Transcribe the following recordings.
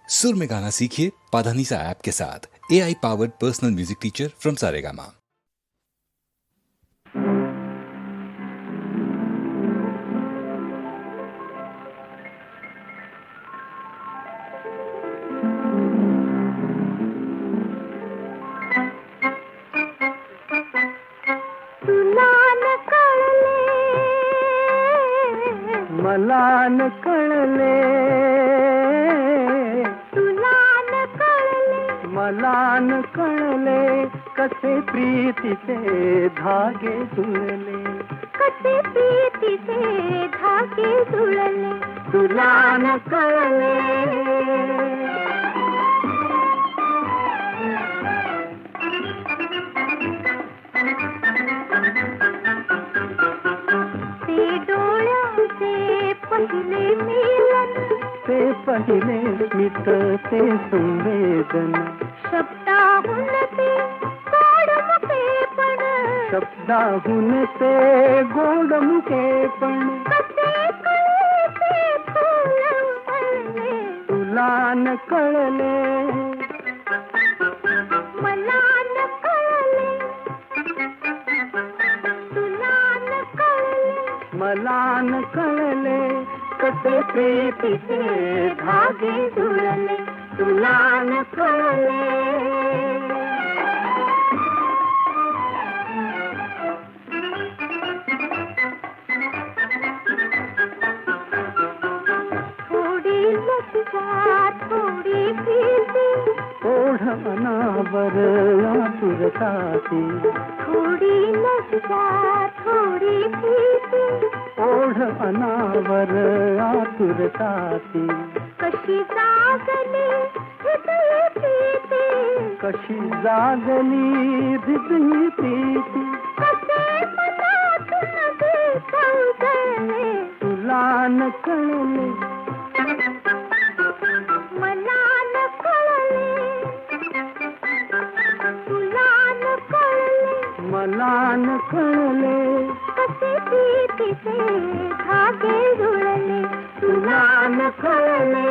सुर में गाना सीखिए पाधानीसा ऐप के साथ। AI powered personal music teacher from Saregama. मला न कळले, मला न कळले, कसे प्रीतीचे धागे जुळले, कसे प्रीतीचे धागे जुळले, तुला न कळले. ते डोळ्यांचे पहिले मिलन, ते पहिले स्मित ते संवेदन, शब्दाहून ते गोड मुखेपण, शब्दाहून ते गोड मुखेपण, कसे कळे ते फूल उमलले, तुला न कळले. मला न कळले, तुला न कळले, मला न कळले, कसे प्रीतीचे धागे जुळले, तुला न कळले. थोडी लज्जा थोडी भीती, ओढ अनावर आतुरताची, थोडी लज्जा थोडी भीती, ओढ अनावर आतुरताची, कशी जागली हृदय प्रीती, कशी जागली हृदय प्रीती, कसे मनातून गीत उजळले, तुला न कळले. मला न कळले, तुला न कळले, मला न कळले, कसे प्रीतीचे धागे जुळले, तुला न कळले.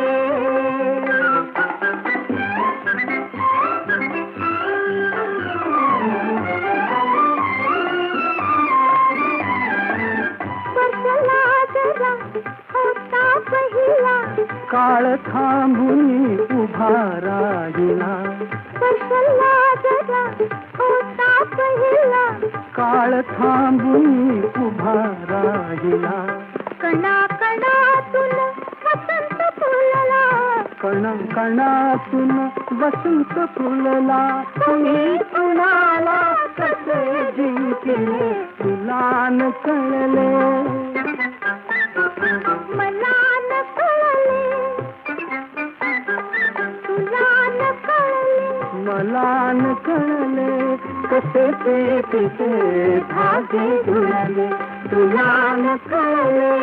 स्पर्शला जरा होता पहिला, काळ थांबून उभा राहिला, स्पर्शला जरा होता पहिला, काळ थांबून उभा राहिला, कणा कणातून वसंत फुलला, कण कणातून वसंत फुलला, तुम्ही कुणाला कसे जिंकले, तुला न कळले. मला न कळले, तुला न कळले, मला न कळले, कसे प्रीतीचे धागे जुळले, तुला न कळले.